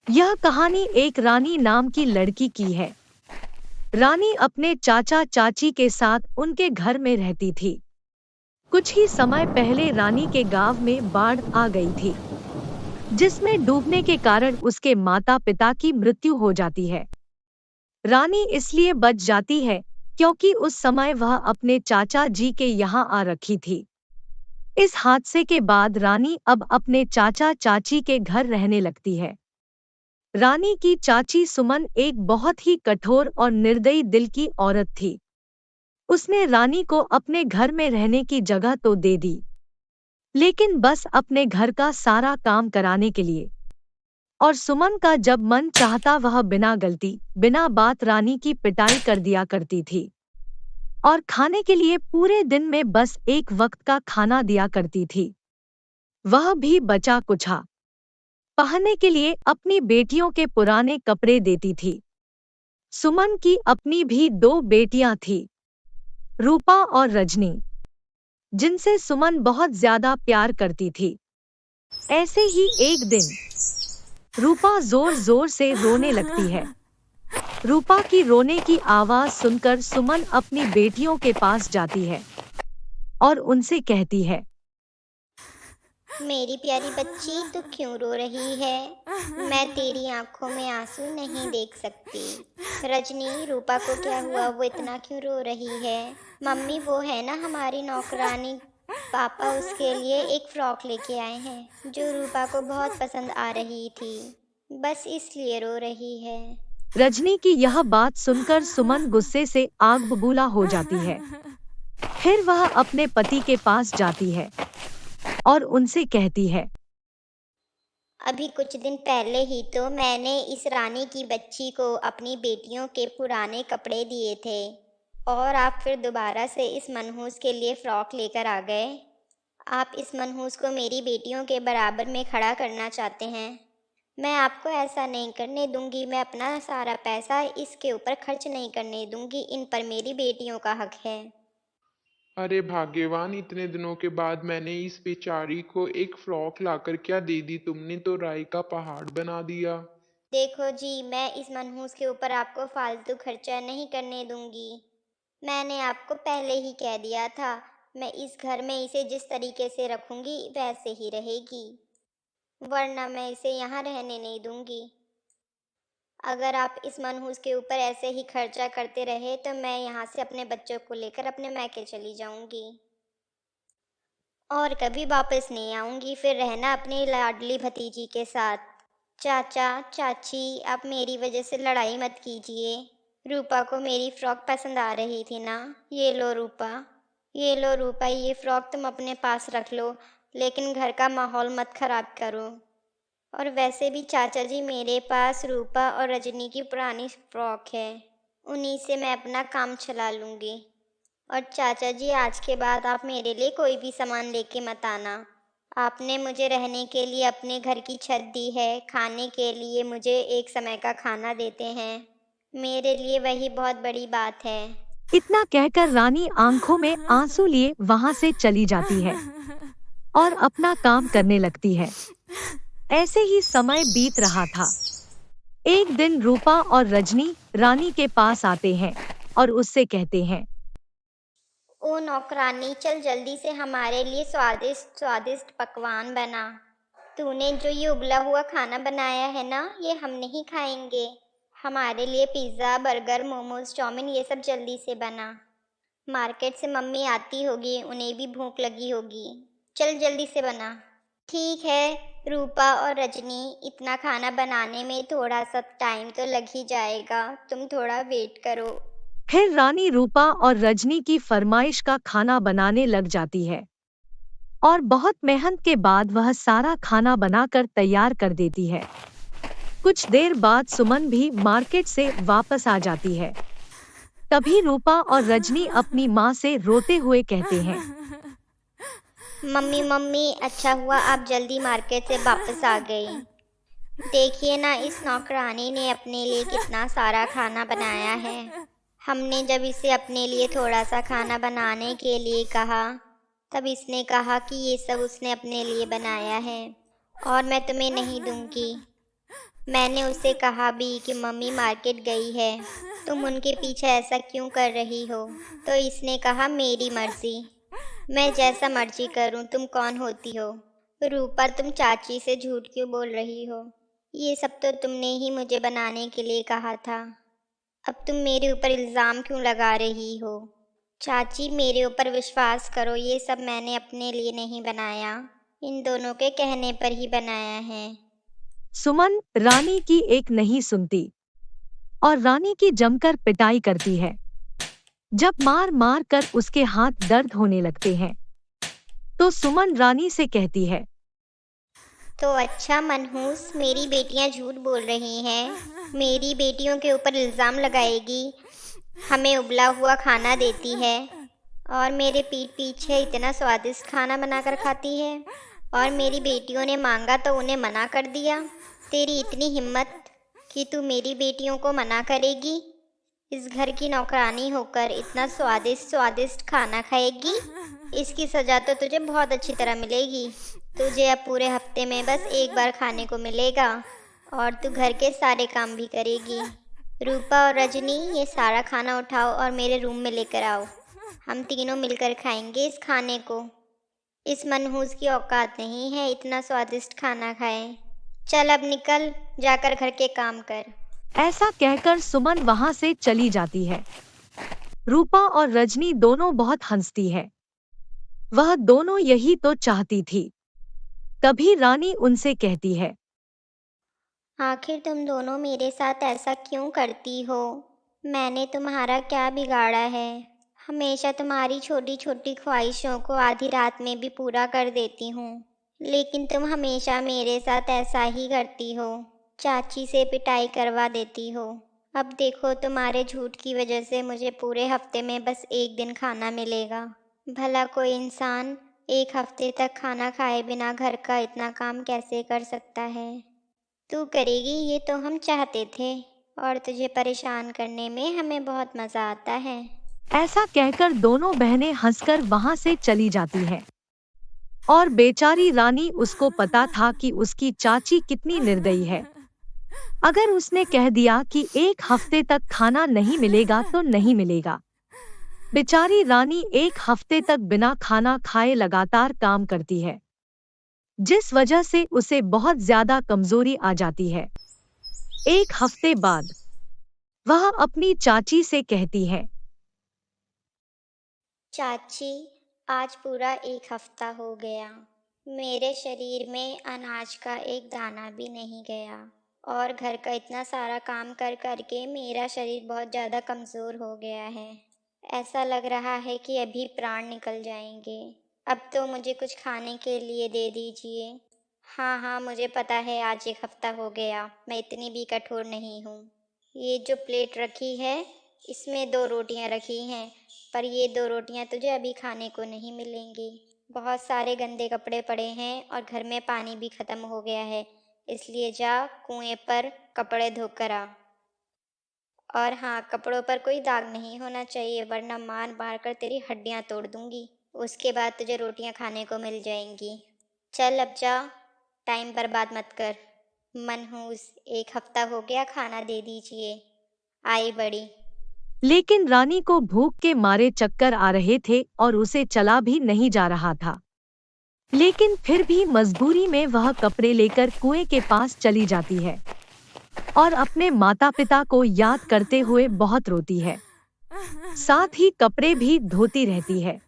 यह कहानी एक रानी नाम की लड़की की है। रानी अपने चाचा चाची के साथ उनके घर में रहती थी। कुछ ही समय पहले रानी के गांव में बाढ़ आ गई थी, जिसमें डूबने के कारण उसके माता पिता की मृत्यु हो जाती है। रानी इसलिए बच जाती है क्योंकि उस समय वह अपने चाचा जी के यहाँ आ रखी थी। इस हादसे के बाद रानी अब अपने चाचा चाची के घर रहने लगती है। रानी की चाची सुमन एक बहुत ही कठोर और निर्दयी दिल की औरत थी। उसने रानी को अपने घर में रहने की जगह तो दे दी, लेकिन बस अपने घर का सारा काम कराने के लिए। और सुमन का जब मन चाहता वह बिना गलती बिना बात रानी की पिटाई कर दिया करती थी। और खाने के लिए पूरे दिन में बस एक वक्त का खाना दिया करती थी, वह भी बचा कुचा। पहनने के लिए अपनी बेटियों के पुराने कपड़े देती थी। सुमन की अपनी भी दो बेटियां थीं, रूपा और रजनी, जिनसे सुमन बहुत ज्यादा प्यार करती थी। ऐसे ही एक दिन रूपा जोर जोर से रोने लगती है। रूपा की रोने की आवाज सुनकर सुमन अपनी बेटियों के पास जाती है और उनसे कहती है, मेरी प्यारी बच्ची, तू क्यों रो रही है? मैं तेरी आंखों में आंसू नहीं देख सकती। रजनी, रूपा को क्या हुआ? वो इतना क्यों रो रही है? मम्मी, वो है ना हमारी नौकरानी। पापा उसके लिए एक फ्रॉक लेके आए हैं जो रूपा को बहुत पसंद आ रही थी। बस इसलिए रो रही है। रजनी की यह बात सुनकर सुमन गुस्से से आग बबूला हो जाती है। फिर वह अपने पति के पास जाती है और उनसे कहती है, अभी कुछ दिन पहले ही तो मैंने इस रानी की बच्ची को अपनी बेटियों के पुराने कपड़े दिए थे, और आप फिर दोबारा से इस मनहूस के लिए फ्रॉक लेकर आ गए। आप इस मनहूस को मेरी बेटियों के बराबर में खड़ा करना चाहते हैं। मैं आपको ऐसा नहीं करने दूंगी। मैं अपना सारा पैसा इसके ऊपर खर्च नहीं करने दूंगी। इन पर मेरी बेटियों का हक है। अरे भाग्यवान, इतने दिनों के बाद मैंने इस बेचारी को एक फ्रॉक लाकर क्या दे दी। तुमने तो राई का पहाड़ बना दिया। देखो जी, मैं इस मनहूस के ऊपर आपको फालतू खर्चा नहीं करने दूंगी। मैंने आपको पहले ही कह दिया था, मैं इस घर में इसे जिस तरीके से रखूंगी वैसे ही रहेगी, वरना मैं इसे यहाँ रहने नहीं दूंगी। अगर आप इस मनहूस के ऊपर ऐसे ही खर्चा करते रहे तो मैं यहाँ से अपने बच्चों को लेकर अपने मायके चली जाऊंगी और कभी वापस नहीं आऊंगी। फिर रहना अपनी लाडली भतीजी के साथ। चाचा चाची, आप मेरी वजह से लड़ाई मत कीजिए। रूपा को मेरी फ्रॉक पसंद आ रही थी ना। ये लो रूपा, ये लो रूपा, ये फ्रॉक तुम अपने पास रख लो, लेकिन घर का माहौल मत खराब करो। और वैसे भी चाचा जी, मेरे पास रूपा और रजनी की पुरानी फ्रॉक है, उन्हीं से मैं अपना काम चला लूँगी। और चाचा जी, आज के बाद आप मेरे लिए कोई भी सामान लेके मत आना। आपने मुझे रहने के लिए अपने घर की छत दी है, खाने के लिए मुझे एक समय का खाना देते हैं, मेरे लिए वही बहुत बड़ी बात है। इतना कहकर रानी आंखों में आंसू लिए वहां से चली जाती है और अपना काम करने लगती है। ऐसे ही समय बीत रहा था। एक दिन रूपा और रजनी रानी के पास आते हैं और उससे कहते हैं, ओ नौकरानी, चल जल्दी से हमारे लिए स्वादिष्ट स्वादिष्ट पकवान बना। तूने जो ये उबला हुआ खाना बनाया है ना, ये हम नहीं खाएंगे। हमारे लिए पिज़्ज़ा, बर्गर, मोमोज, चाउमीन, ये सब जल्दी से बना। मार्केट से मम्मी आती होगी, उन्हें भी भूख लगी होगी। चल जल्दी से बना। ठीक है रूपा और रजनी, इतना खाना बनाने में थोड़ा सा टाइम तो लग ही जाएगा, तुम थोड़ा वेट करो। फिर रानी रूपा और रजनी की फरमाइश का खाना बनाने लग जाती है और बहुत मेहनत के बाद वह सारा खाना बनाकर तैयार कर देती है। कुछ देर बाद सुमन भी मार्केट से वापस आ जाती है। तभी रूपा और रजनी अपनी माँ से रोते हुए कहते हैं, मम्मी मम्मी, अच्छा हुआ आप जल्दी मार्केट से वापस आ गई। देखिए ना, इस नौकरानी ने अपने लिए कितना सारा खाना बनाया है। हमने जब इसे अपने लिए थोड़ा सा खाना बनाने के लिए कहा, तब इसने कहा कि ये सब उसने अपने लिए बनाया है और मैं तुम्हें नहीं दूंगी। मैंने उससे कहा भी कि मम्मी मार्केट गई है, तुम उनके पीछे ऐसा क्यों कर रही हो? तो इसने कहा मेरी मर्जी, मैं जैसा मर्जी करूं, तुम कौन होती हो? रूपा तुम चाची से झूठ क्यों बोल रही हो? ये सब तो तुमने ही मुझे बनाने के लिए कहा था। अब तुम मेरे ऊपर इल्ज़ाम क्यों लगा रही हो? चाची मेरे ऊपर विश्वास करो, ये सब मैंने अपने लिए नहीं बनाया, इन दोनों के कहने पर ही बनाया है। सुमन रानी की एक नहीं सुनती और रानी की जमकर पिटाई करती है। जब मार मार कर उसके हाथ दर्द होने लगते हैं तो सुमन रानी से कहती है, तो अच्छा मनहूस, मेरी बेटियां झूठ बोल रही हैं, मेरी बेटियों के ऊपर इल्ज़ाम लगाएगी, हमें उबला हुआ खाना देती है और मेरे पीठ पीछे इतना स्वादिष्ट खाना बनाकर खाती है, और मेरी बेटियों ने मांगा तो उन्हें मना कर दिया। तेरी इतनी हिम्मत कि तू मेरी बेटियों को मना करेगी? इस घर की नौकरानी होकर इतना स्वादिष्ट स्वादिष्ट खाना खाएगी? इसकी सज़ा तो तुझे बहुत अच्छी तरह मिलेगी। तुझे अब पूरे हफ्ते में बस एक बार खाने को मिलेगा और तू घर के सारे काम भी करेगी। रूपा और रजनी, ये सारा खाना उठाओ और मेरे रूम में लेकर आओ, हम तीनों मिलकर खाएंगे इस खाने को। इस मनहूस की औकात नहीं है इतना स्वादिष्ट खाना खाए। चल अब निकल, जाकर घर के काम कर। ऐसा कहकर सुमन वहां से चली जाती है। रूपा और रजनी दोनों बहुत हंसती है। वह दोनों यही तो चाहती थी। तभी रानी उनसे कहती है, आखिर तुम दोनों मेरे साथ ऐसा क्यों करती हो? मैंने तुम्हारा क्या बिगाड़ा है? हमेशा तुम्हारी छोटी छोटी ख्वाहिशों को आधी रात में भी पूरा कर देती हूँ, लेकिन तुम हमेशा मेरे साथ ऐसा ही करती हो, चाची से पिटाई करवा देती हो। अब देखो, तुम्हारे झूठ की वजह से मुझे पूरे हफ्ते में बस एक दिन खाना मिलेगा। भला कोई इंसान एक हफ्ते तक खाना खाए बिना घर का इतना काम कैसे कर सकता है? तू करेगी ये तो हम चाहते थे, और तुझे परेशान करने में हमें बहुत मज़ा आता है। ऐसा कहकर दोनों बहनें हंसकर वहां से चली जाती हैं। और बेचारी रानी, उसको पता था कि उसकी चाची कितनी निर्दयी है। अगर उसने कह दिया कि एक हफ्ते तक खाना नहीं मिलेगा तो नहीं मिलेगा। बेचारी रानी एक हफ्ते तक बिना खाना खाए लगातार काम करती है, जिस वजह से उसे बहुत ज्यादा कमजोरी आ जाती है। एक हफ्ते बाद वह अपनी चाची से कहती है, चाची, आज पूरा एक हफ्ता हो गया, मेरे शरीर में अनाज का एक दाना भी नहीं गया, और घर का इतना सारा काम कर करके मेरा शरीर बहुत ज़्यादा कमज़ोर हो गया है। ऐसा लग रहा है कि अभी प्राण निकल जाएंगे। अब तो मुझे कुछ खाने के लिए दे दीजिए। हाँ हाँ, मुझे पता है आज एक हफ्ता हो गया, मैं इतनी भी कठोर नहीं हूँ। ये जो प्लेट रखी है, इसमें 2 रोटियां रखी हैं, पर ये 2 रोटियां तुझे अभी खाने को नहीं मिलेंगी। बहुत सारे गंदे कपड़े पड़े हैं और घर में पानी भी ख़त्म हो गया है, इसलिए जा कुएं पर कपड़े धोकर आ। और हाँ, कपड़ों पर कोई दाग नहीं होना चाहिए, वरना मार मार कर तेरी हड्डियाँ तोड़ दूंगी। उसके बाद तुझे रोटियां खाने को मिल जाएंगी। चल अब जा, टाइम बर्बाद मत कर। मनहूस, एक हफ्ता हो गया, खाना दे दीजिए। आई बड़ी। लेकिन रानी को भूख के मारे चक्कर आ रहे थे और उसे चला भी नहीं जा रहा था। लेकिन फिर भी मजबूरी में वह कपड़े लेकर कुएं के पास चली जाती है और अपने माता पिता को याद करते हुए बहुत रोती है। साथ ही कपड़े भी धोती रहती है।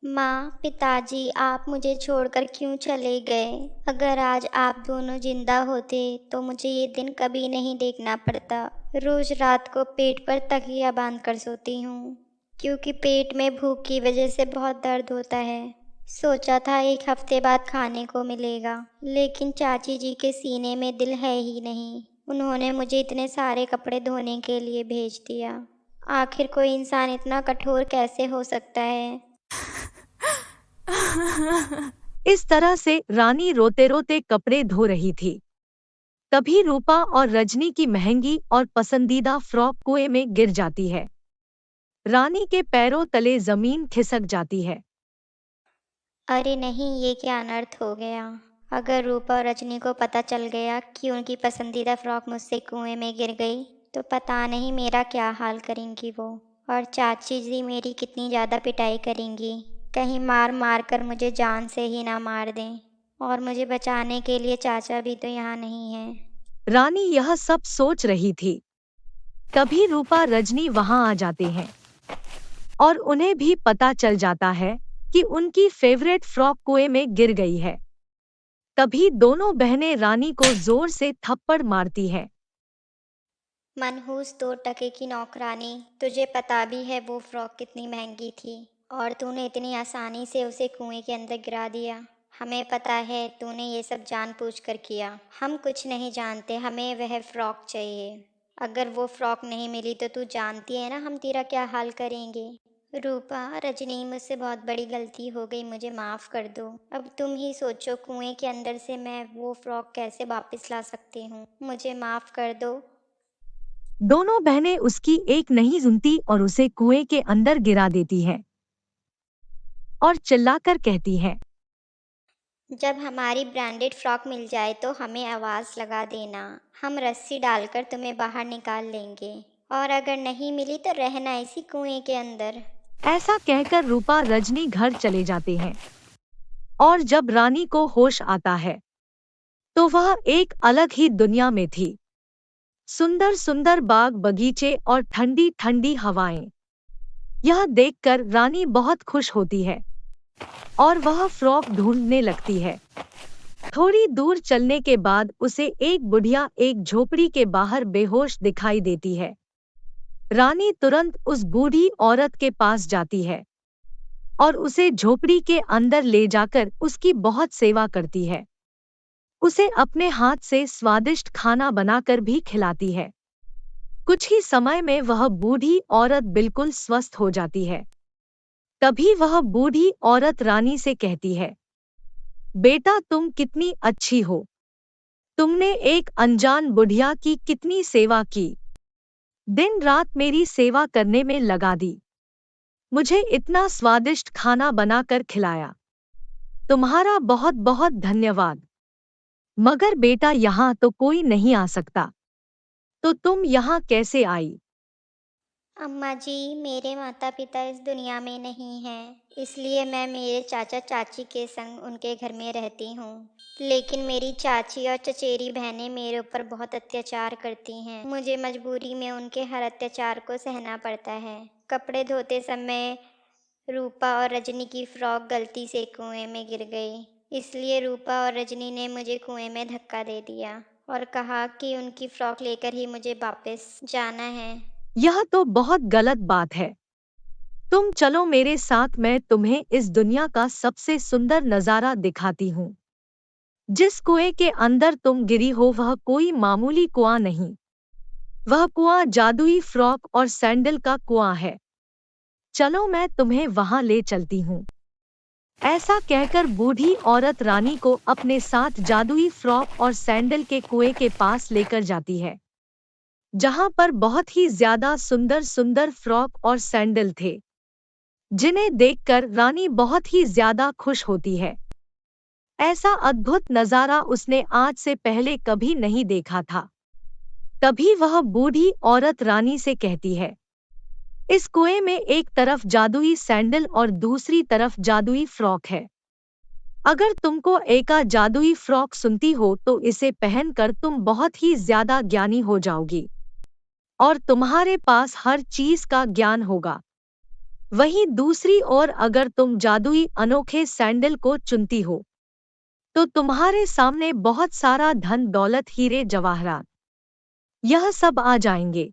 माँ, पिताजी, आप मुझे छोड़कर क्यों चले गए? अगर आज आप दोनों जिंदा होते तो मुझे ये दिन कभी नहीं देखना पड़ता। रोज रात को पेट पर तकिया बांध कर सोती हूँ, क्योंकि पेट में भूख की वजह से बहुत दर्द होता है। सोचा था एक हफ्ते बाद खाने को मिलेगा, लेकिन चाची जी के सीने में दिल है ही नहीं। उन्होंने मुझे इतने सारे कपड़े धोने के लिए भेज दिया। आखिर कोई इंसान इतना कठोर कैसे हो सकता है? इस तरह से रानी रोते रोते कपड़े धो रही थी। तभी रूपा और रजनी की महंगी और पसंदीदा फ्रॉक कुएं में गिर जाती है। रानी के पैरों तले जमीन खिसक जाती है। अरे नहीं, ये क्या अनर्थ हो गया। अगर रूपा और रजनी को पता चल गया कि उनकी पसंदीदा फ्रॉक मुझसे कुएं में गिर गई तो पता नहीं मेरा क्या हाल करेंगी वो। और चाची जी मेरी कितनी ज़्यादा पिटाई करेंगी, कहीं मार मार कर मुझे जान से ही ना मार दें। और मुझे बचाने के लिए चाचा भी तो यहाँ नहीं है। रानी यह सब सोच रही थी। तभी रूपा रजनी वहां आ जाते हैं और उन्हें भी पता चल जाता है कि उनकी फेवरेट फ्रॉक कुएं में गिर गई है। तभी दोनों बहनें रानी को जोर से थप्पड़ मारती हैं। मनहूस 2 टके की नौकरानी, तुझे पता भी है वो फ्रॉक कितनी महंगी थी और तूने इतनी आसानी से उसे कुएं के अंदर गिरा दिया। हमें पता है तूने ये सब जानबूझकर किया। हम कुछ नहीं जानते, हमें वह फ्रॉक चाहिए। अगर वो फ्रॉक नहीं मिली तो तू जानती है ना हम तेरा क्या हाल करेंगे। रूपा, रजनी, मुझसे बहुत बड़ी गलती हो गई, मुझे माफ़ कर दो। अब तुम ही सोचो कुएं के अंदर से मैं वो फ्रॉक कैसे वापस ला सकती हूँ। मुझे माफ़ कर दो। दोनों बहनें उसकी एक नहीं सुनती और उसे कुएं के अंदर गिरा देती हैं और चिल्लाकर कहती हैं, जब हमारी ब्रांडेड फ्रॉक मिल जाए तो हमें आवाज़ लगा देना, हम रस्सी डालकर तुम्हें बाहर निकाल लेंगे। और अगर नहीं मिली तो रहना इसी कुएं के अंदर। ऐसा कहकर रूपा रजनी घर चले जाते हैं। और जब रानी को होश आता है तो वह एक अलग ही दुनिया में थी। सुंदर सुंदर बाग बगीचे और ठंडी ठंडी हवाएं। यह देखकर रानी बहुत खुश होती है और वह फ्रॉक ढूंढने लगती है। थोड़ी दूर चलने के बाद उसे एक बुढ़िया एक झोपड़ी के बाहर बेहोश दिखाई देती है। रानी तुरंत उस बूढ़ी औरत के पास जाती है और उसे झोपड़ी के अंदर ले जाकर उसकी बहुत सेवा करती है। उसे अपने हाथ से स्वादिष्ट खाना बनाकर भी खिलाती है। कुछ ही समय में वह बूढ़ी औरत बिल्कुल स्वस्थ हो जाती है। तभी वह बूढ़ी औरत रानी से कहती है, बेटा तुम कितनी अच्छी हो। तुमने एक अनजान बुढ़िया की कितनी सेवा की। दिन रात मेरी सेवा करने में लगा दी। मुझे इतना स्वादिष्ट खाना बनाकर खिलाया। तुम्हारा बहुत बहुत धन्यवाद। मगर बेटा यहाँ तो कोई नहीं आ सकता। तो तुम यहाँ कैसे आई? अम्मा जी, मेरे माता पिता इस दुनिया में नहीं हैं, इसलिए मैं मेरे चाचा चाची के संग उनके घर में रहती हूँ। लेकिन मेरी चाची और चचेरी बहनें मेरे ऊपर बहुत अत्याचार करती हैं। मुझे मजबूरी में उनके हर अत्याचार को सहना पड़ता है। कपड़े धोते समय रूपा और रजनी की फ्रॉक गलती से कुएं में गिर गई, इसलिए रूपा और रजनी ने मुझे कुएं में धक्का दे दिया और कहा कि उनकी फ्रॉक लेकर ही मुझे वापस जाना है। यह तो बहुत गलत बात है। तुम चलो मेरे साथ, मैं तुम्हें इस दुनिया का सबसे सुंदर नजारा दिखाती हूँ। जिस कुएं के अंदर तुम गिरी हो वह कोई मामूली कुआं नहीं। वह कुआं जादुई फ्रॉक और सैंडल का कुआं है। चलो मैं तुम्हें वहां ले चलती हूँ। ऐसा कहकर बूढ़ी औरत रानी को अपने साथ जादुई फ्रॉक और सैंडल के कुएं के पास लेकर जाती है, जहां पर बहुत ही ज्यादा सुंदर सुंदर फ्रॉक और सैंडल थे, जिन्हें देखकर रानी बहुत ही ज्यादा खुश होती है। ऐसा अद्भुत नजारा उसने आज से पहले कभी नहीं देखा था। तभी वह बूढ़ी औरत रानी से कहती है, इस कुएं में एक तरफ जादुई सैंडल और दूसरी तरफ जादुई फ्रॉक है। अगर तुमको एका जादुई फ्रॉक सुनती हो तो इसे पहनकर तुम बहुत ही ज्यादा ज्ञानी हो जाओगी और तुम्हारे पास हर चीज का ज्ञान होगा। वहीं दूसरी ओर अगर तुम जादुई अनोखे सैंडल को चुनती हो तो तुम्हारे सामने बहुत सारा धन दौलत हीरे जवाहरात यह सब आ जाएंगे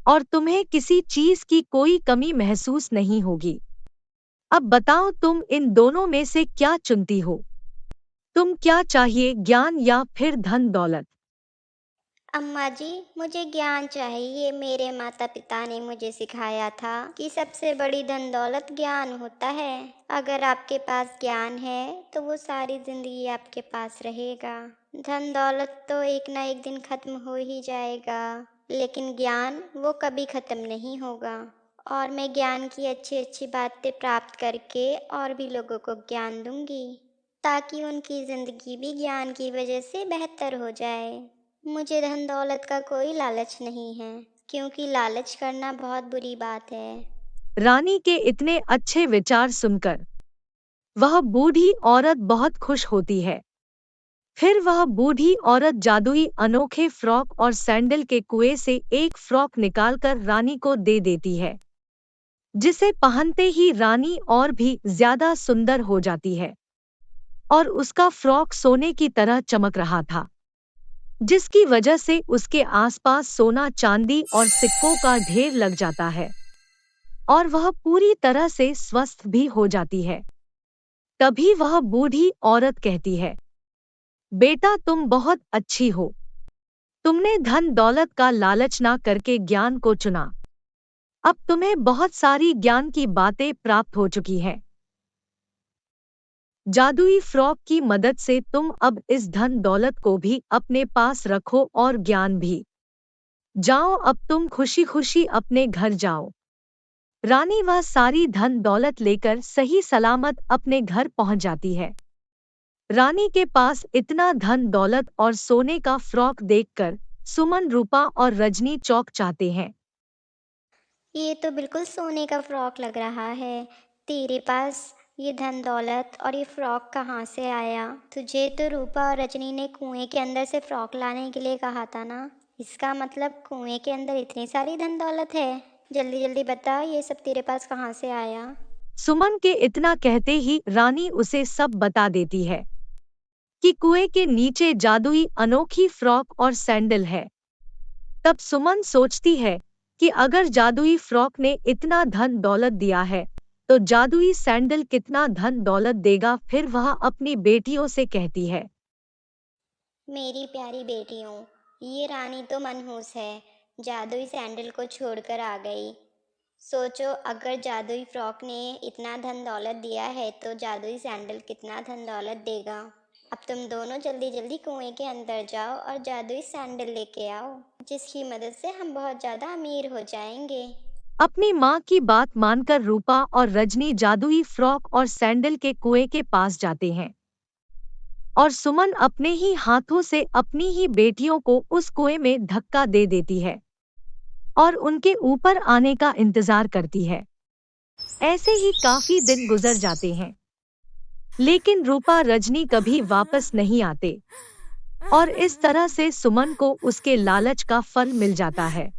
और तुम्हें किसी चीज की कोई कमी महसूस नहीं होगी। अब बताओ तुम इन दोनों में से क्या चुनती हो? तुम क्या चाहिए, ज्ञान या फिर धन दौलत? अम्मा जी, मुझे ज्ञान चाहिए। मेरे माता पिता ने मुझे सिखाया था कि सबसे बड़ी धन दौलत ज्ञान होता है। अगर आपके पास ज्ञान है तो वो सारी जिंदगी आपके पास रहेगा। धन दौलत तो एक ना एक दिन खत्म हो ही जाएगा, लेकिन ज्ञान वो कभी खत्म नहीं होगा। और मैं ज्ञान की अच्छी अच्छी बातें प्राप्त करके और भी लोगों को ज्ञान दूंगी। ताकि उनकी ज़िंदगी भी ज्ञान की वजह से बेहतर हो जाए। मुझे धन दौलत का कोई लालच नहीं है, क्योंकि लालच करना बहुत बुरी बात है। रानी के इतने अच्छे विचार सुनकर वह बूढ़ी औरत बहुत खुश होती है। फिर वह बूढ़ी औरत जादुई अनोखे फ्रॉक और सैंडल के कुएं से एक फ्रॉक निकालकर रानी को दे देती है, जिसे पहनते ही रानी और भी ज्यादा सुंदर हो जाती है। और उसका फ्रॉक सोने की तरह चमक रहा था, जिसकी वजह से उसके आसपास सोना चांदी और सिक्कों का ढेर लग जाता है और वह पूरी तरह से स्वस्थ भी हो जाती है। तभी वह बूढ़ी औरत कहती है, बेटा तुम बहुत अच्छी हो। तुमने धन दौलत का लालच ना करके ज्ञान को चुना। अब तुम्हें बहुत सारी ज्ञान की बातें प्राप्त हो चुकी हैं। जादुई फ्रॉक की मदद से तुम अब इस धन दौलत को भी अपने पास रखो और ज्ञान भी। जाओ, अब तुम खुशी खुशी अपने घर जाओ। रानी वह सारी धन दौलत लेकर सही सलामत अपने घर पहुंच जाती है। रानी के पास इतना धन दौलत और सोने का फ्रॉक देखकर सुमन, रूपा और रजनी चौंक जाते हैं। ये तो बिल्कुल सोने का फ्रॉक लग रहा है। तेरे पास ये धन दौलत और ये फ्रॉक कहाँ से आया? तुझे तो रूपा और रजनी ने कुएं के अंदर से फ्रॉक लाने के लिए कहा था ना। इसका मतलब कुएं के अंदर इतनी सारी धन दौलत है। जल्दी जल्दी बता, ये सब तेरे पास कहाँ से आया? सुमन के इतना कहते ही रानी उसे सब बता देती है कि कुएं के नीचे जादुई अनोखी फ्रॉक और सैंडल है। तब सुमन सोचती है कि अगर जादुई फ्रॉक ने इतना धन दौलत दिया है, तो जादुई सैंडल कितना धन दौलत देगा। फिर वह अपनी बेटियों से कहती है, मेरी प्यारी बेटियों, ये रानी तो मनहूस है, जादुई सैंडल को छोड़कर आ गई। सोचो, अगर जादुई फ्रॉक ने इतना धन दौलत दिया है तो जादुई सैंडल कितना धन दौलत देगा। अब तुम दोनों जल्दी जल्दी कुएं के अंदर जाओ और जादुई सैंडल लेके आओ, जिसकी मदद से हम बहुत ज़्यादा अमीर हो जाएंगे। अपनी माँ की बात मानकर रूपा और रजनी जादुई फ्रॉक और सैंडल के कुएं के पास जाते हैं और सुमन अपने ही हाथों से अपनी ही बेटियों को उस कुएं में धक्का दे देती है और उनके ऊपर आने का इंतजार करती है। ऐसे ही काफी दिन गुजर जाते हैं, लेकिन रूपा रजनी कभी वापस नहीं आते और इस तरह से सुमन को उसके लालच का फल मिल जाता है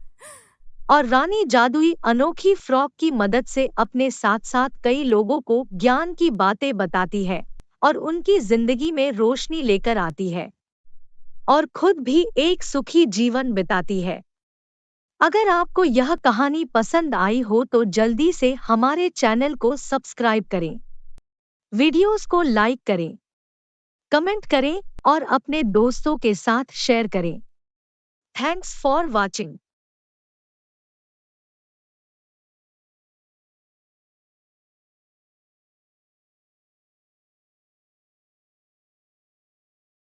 और रानी जादुई अनोखी फ्रॉक की मदद से अपने साथ साथ कई लोगों को ज्ञान की बातें बताती है और उनकी जिंदगी में रोशनी लेकर आती है और खुद भी एक सुखी जीवन बिताती है। अगर आपको यह कहानी पसंद आई हो तो जल्दी से हमारे चैनल को सब्सक्राइब करें, वीडियोस को लाइक करें, कमेंट करें और अपने दोस्तों के साथ शेयर करें। Thanks for watching.